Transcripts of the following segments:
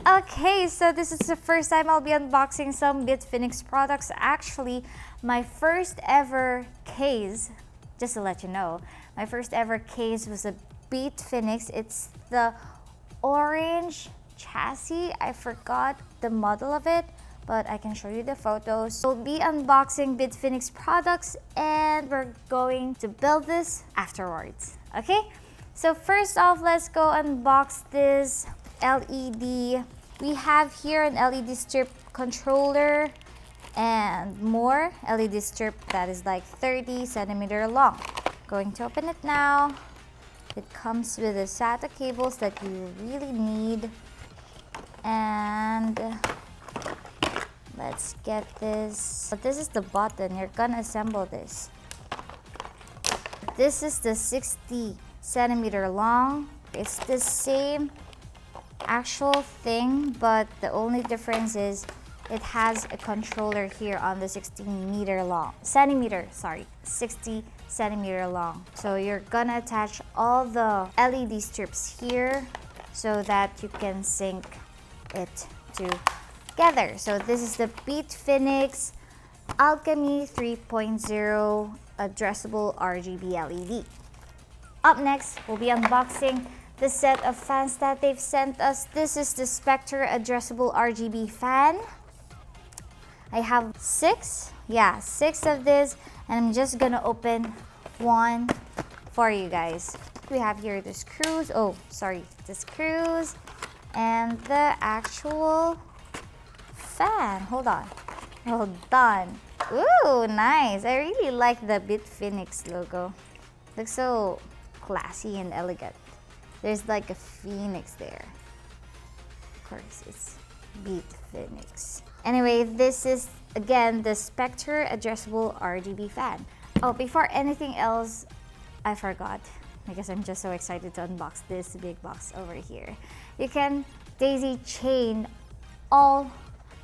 Okay, so this is the first time I'll be unboxing some Bitfenix products. Actually, my first ever case, just to let you know, my first ever case was a Bitfenix. It's the orange chassis. I forgot the model of it, but I can show you the photos. We'll be unboxing Bitfenix products and we're going to build this afterwards. Okay, so first off, let's go unbox this LED. We have here an LED strip controller and more LED strip that is like 30 centimeter long. Going to open it now. It comes with the SATA cables that you really need. And let's get this. But this is the button. You're gonna assemble this. This is the 60 centimeter long. It's the same actual thing, but the only difference is it has a controller here on the 60 centimeter long. So you're gonna attach all the LED strips here so that you can sync it together. So this is the Bitfenix Alchemy 3.0 addressable RGB LED. Up next, we'll be unboxing the set of fans that they've sent us. This is the Spectere addressable RGB fan. I have six of this, and I'm just gonna open one for you guys. We have here the screws, the screws, and the actual fan. Hold on. Ooh, nice. I really like the Bitfenix logo. Looks so classy and elegant. There's like a phoenix there. Of course, it's Bitfenix. Anyway, this is again the Spectere addressable RGB fan. Oh, before anything else, I forgot because I'm just so excited to unbox this big box over here. You can daisy chain all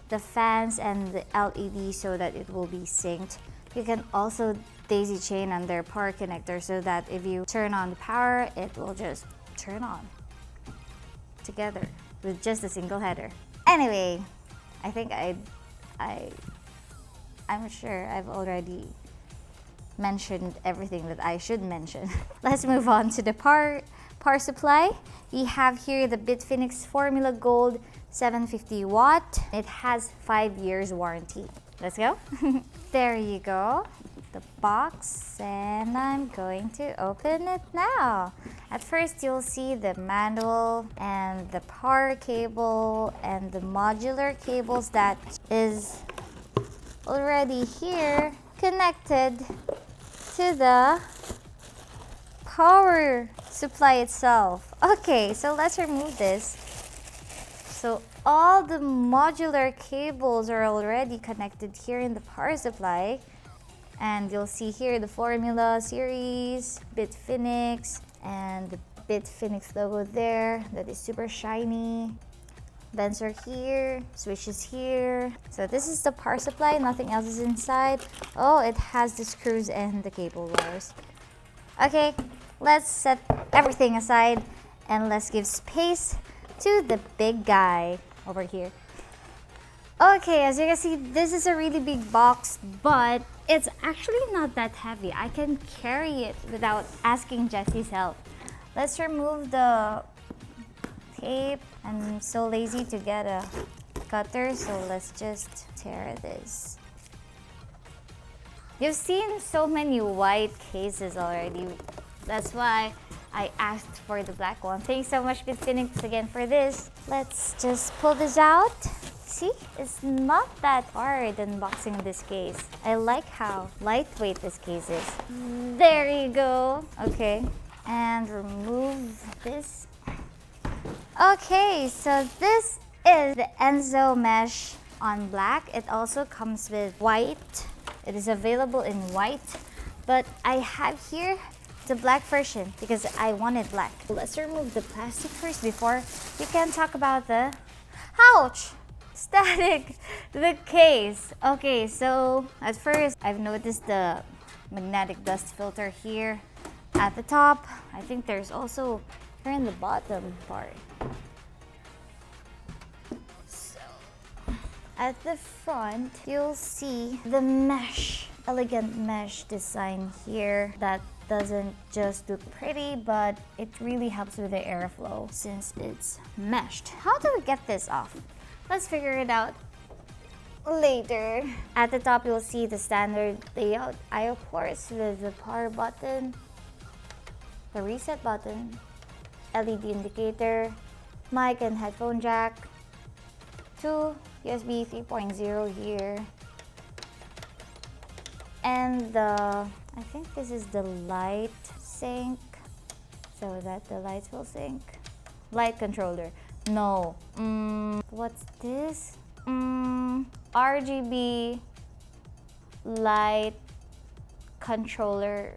the fans and the LED so that it will be synced. You can also daisy chain on their power connector so that if you turn on the power, it will just turn on together with just a single header. Anyway, I think I'm sure I've already mentioned everything that I should mention. Let's move on to the power supply. We have here the Bitfenix Formula Gold 750 watt. It has 5 years warranty. Let's go. There you go, the box, and I'm going to open it now. At first, you'll see the manual and the power cable and the modular cables that is already here connected to the power supply itself. Okay, so let's remove this. So all the modular cables are already connected here in the power supply. And you'll see here the Formula series, Bitfenix, and the Bitfenix logo there that is super shiny. Vents are here, switches here. So this is the power supply, nothing else is inside. Oh, it has the screws and the cable wires. Okay, let's set everything aside and let's give space to the big guy over here. Okay, as you can see, this is a really big box, but it's actually not that heavy. I can carry it without asking Jesse's help. Let's remove the tape. I'm so lazy to get a cutter, so let's just tear this. You've seen so many white cases already. That's why I asked for the black one. Thanks so much, Bitfenix, again for this. Let's just pull this out. See, it's not that hard unboxing this case. I like how lightweight this case is. There you go. Okay, and remove this. Okay, so this is the Enso mesh on black. It also comes with white. It is available in white, but I have here the black version because I wanted black. Let's remove the plastic first before you can talk about the ouch static the case. Okay, so at first I've noticed the magnetic dust filter here at the top. I think there's also here in the bottom part. at the front, you'll see the mesh, elegant mesh design here that doesn't just look pretty, but it really helps with the airflow since it's meshed. How do we get this off? Let's figure it out later. At the top, you'll see the standard layout I/O ports with the power button, the reset button, LED indicator, mic and headphone jack, 2 USB 3.0 here, and I think this is the light sync, so that the lights will sync. Light controller. No. What's this? RGB light controller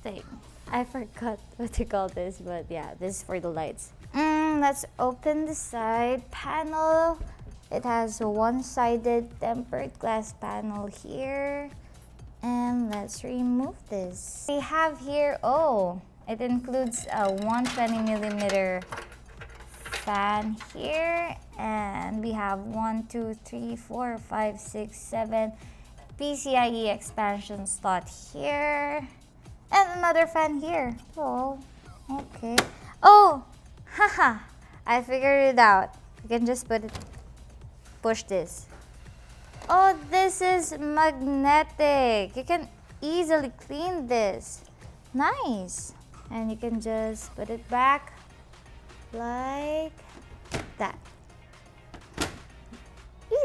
thing. I forgot what to call this, but yeah, this is for the lights. Let's open the side panel. It has a one-sided tempered glass panel here. And let's remove this. We have here, it includes a 120mm fan here. And we have 1, 2, 3, 4, 5, 6, 7 PCIe expansion slot here. And another fan here. Oh, okay. Oh, haha, I figured it out. You can just push this. Oh, this is magnetic. You can easily clean this. Nice. And you can just put it back like that.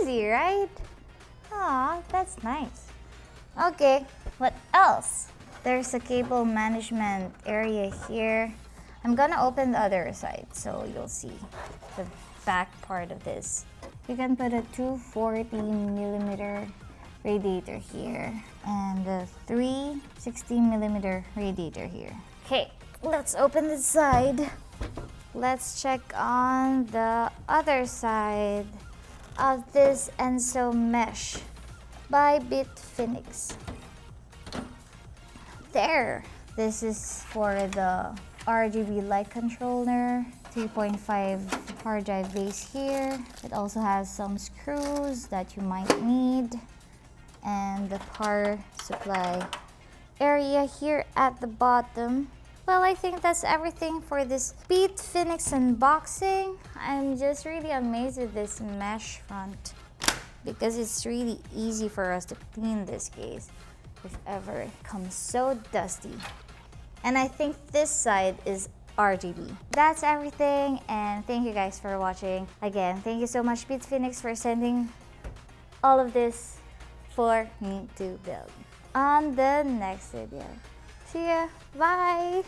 Easy, right? Aw, that's nice. Okay, what else? There's a cable management area here. I'm gonna open the other side so you'll see the back part of this. You can put a 240mm radiator here and a 360mm radiator here. Okay, let's open this side. Let's check on the other side of this Enso mesh by Bitfenix. There, this is for the RGB light controller, 3.5 hard drive base here. It also has some screws that you might need, and the power supply area here at the bottom. Well, I think that's everything for this Bitfenix unboxing. I'm just really amazed with this mesh front because it's really easy for us to clean this case if ever it comes so dusty. And I think this side is RGB. That's everything, and thank you guys for watching. Again, thank you so much Bitfenix for sending all of this for me to build. On the next video. See ya. Bye.